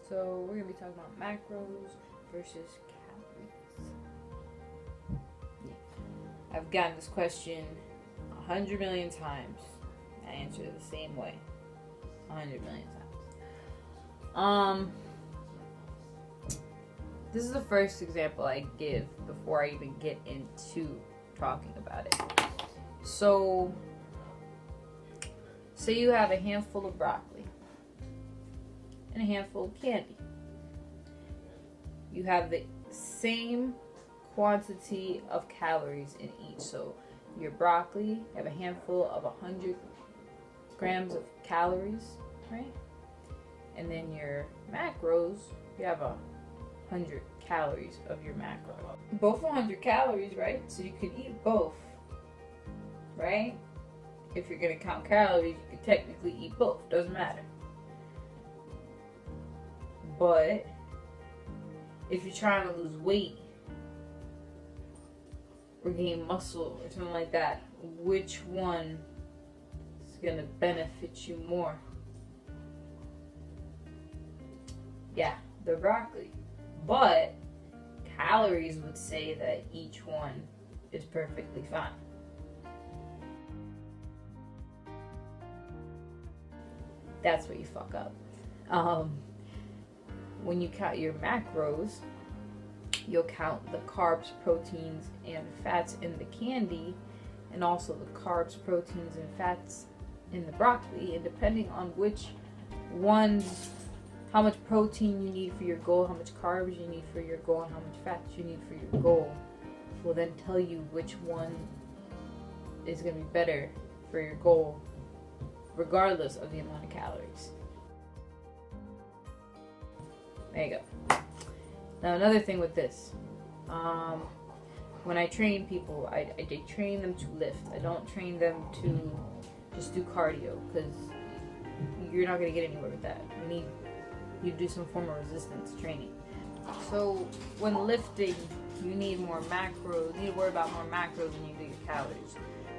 So we're gonna be talking about macros versus calories. Yeah. I've gotten this question 100 million times. I answer it the same way 100 million times. This is the first example I give before I even get into talking about it. So, say you have a handful of broccoli and a handful of candy. You have the same quantity of calories in each. So, your broccoli, you have a handful of 100 grams of calories, right? And then your macros, you have 100 calories of your macro. Both 100 calories, right? So you could eat both, right? If you're gonna count calories, you could technically eat both. Doesn't matter. But if you're trying to lose weight or gain muscle or something like that, which one is gonna benefit you more? Yeah, the broccoli. But calories would say that each one is perfectly fine. That's where you fuck up. When you count your macros, you'll count the carbs, proteins, and fats in the candy, and also the carbs, proteins, and fats in the broccoli. And depending on which ones, how much protein you need for your goal, how much carbs you need for your goal, and how much fats you need for your goal, will then tell you which one is going to be better for your goal, regardless of the amount of calories. There you go. Now another thing with this, when I train people, I train them to lift. I don't train them to just do cardio, because you're not going to get anywhere with that. You do some form of resistance training. So when lifting, you need more macros. You need to worry about more macros than you do your calories,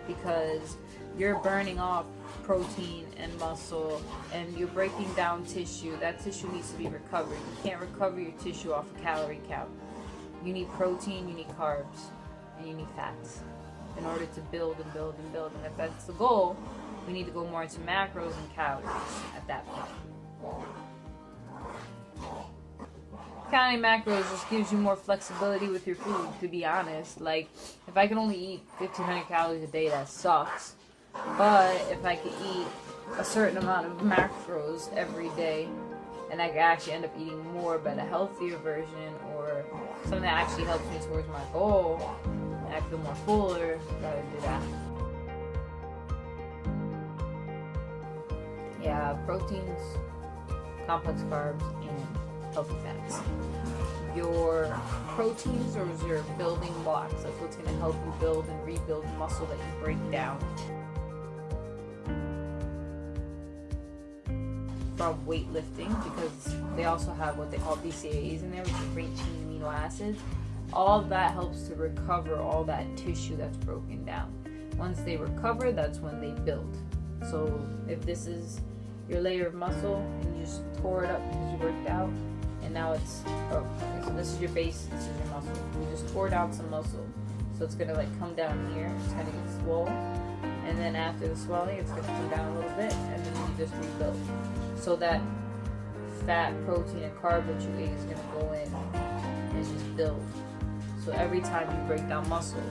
because you're burning off protein and muscle, and you're breaking down tissue. That tissue needs to be recovered. You can't recover your tissue off a calorie count. You need protein, you need carbs, and you need fats in order to build and build and build. And if that's the goal, we need to go more into macros and calories at that point. Counting macros just gives you more flexibility with your food, to be honest. Like, if I can only eat 1,500 calories a day, that sucks. But if I could eat a certain amount of macros every day, and I could actually end up eating more but a healthier version, or something that actually helps me towards my goal, and I feel more fuller, I'd rather do that. Yeah, proteins, complex carbs, and healthy fats. Your proteins are your building blocks. That's what's going to help you build and rebuild muscle that you break down from weightlifting, because they also have what they call BCAAs in there, which is branched chain amino acids. All of that helps to recover all that tissue that's broken down. Once they recover, that's when they build. So if this is your layer of muscle and you just tore it up because you worked out, and now it's, okay, so this is your base, this is your muscle. You just tore down some muscle. So it's gonna like come down here, it's gonna get swollen, and then after the swelling, it's gonna come down a little bit, and then you just rebuild. So that fat, protein, and carb that you ate is gonna go in and just build. So every time you break down muscle,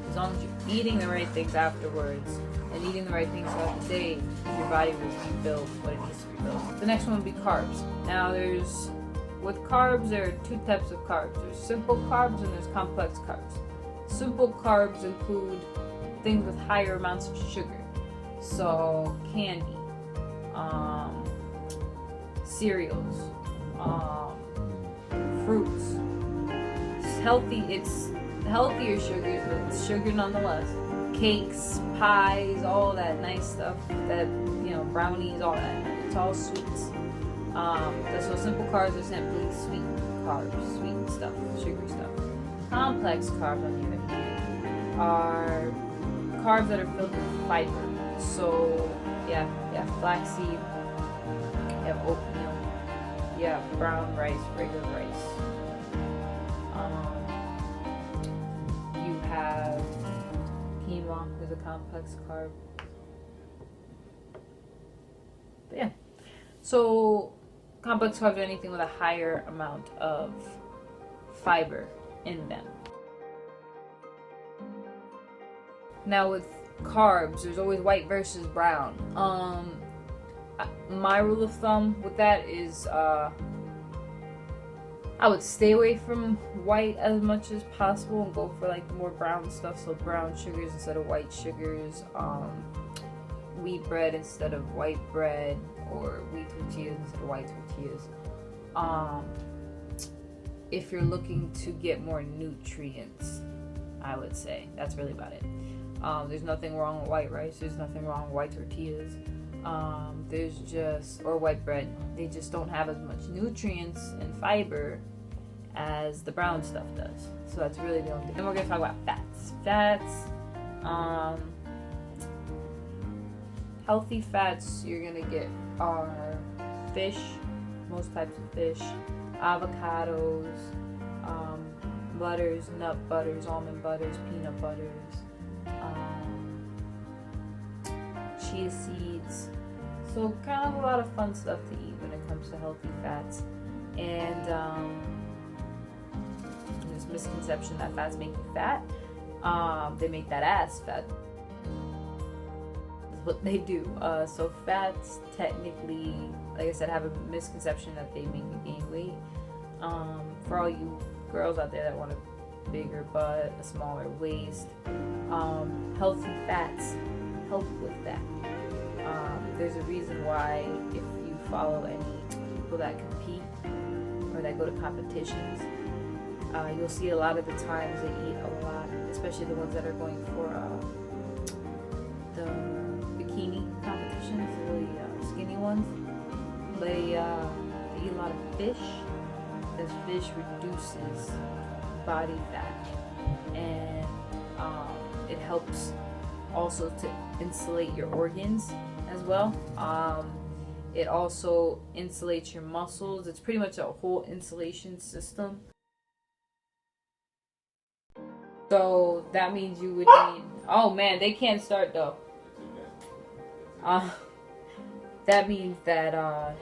as long as you're eating the right things afterwards and eating the right things throughout the day, your body will rebuild what it needs to rebuild. The next one would be carbs. Now with carbs, there are two types of carbs. There's simple carbs and there's complex carbs. Simple carbs include things with higher amounts of sugar. So candy, cereals, fruits. It's healthier sugars, but it's sugar nonetheless. Cakes, pies, all that nice stuff, that, brownies, all that. It's all sweets. So simple carbs are simply sweet carbs, sweet stuff, sugary stuff. Complex carbs, on the other hand, are carbs that are filled with fiber. So, you have flaxseed, you have oatmeal, Yeah, brown rice, regular rice. You have quinoa, is a complex carb. But yeah. So complex carbs are anything with a higher amount of fiber in them. Now with carbs, there's always white versus brown. My rule of thumb with that is I would stay away from white as much as possible and go for like more brown stuff. So brown sugars instead of white sugars, wheat bread instead of white bread, or wheat tortillas instead of white tortillas. If you're looking to get more nutrients, I would say that's really about it. There's nothing wrong with white rice. There's nothing wrong with white tortillas. There's just, or white bread. They just don't have as much nutrients and fiber as the brown stuff does. So that's really the only thing. Then we're gonna talk about fats. Healthy fats you're gonna get are fish, most types of fish, avocados, butters, nut butters, almond butters, peanut butters, chia seeds. So kind of a lot of fun stuff to eat when it comes to healthy fats. And there's misconception that fats make you fat. They make that ass fat. That's what they do. So fats technically, like I said, have a misconception that they make you gain weight. For all you girls out there that want a bigger butt, a smaller waist, healthy fats help with that. There's a reason why if you follow any people that compete or that go to competitions, you'll see a lot of the times they eat a lot, especially the ones that are going for the bikini competitions, the really skinny ones. They eat a lot of fish, because fish reduces body fat, and it helps also to insulate your organs as well. It also insulates your muscles. It's pretty much a whole insulation system. So that means you would need, oh man, they can't start though. That means that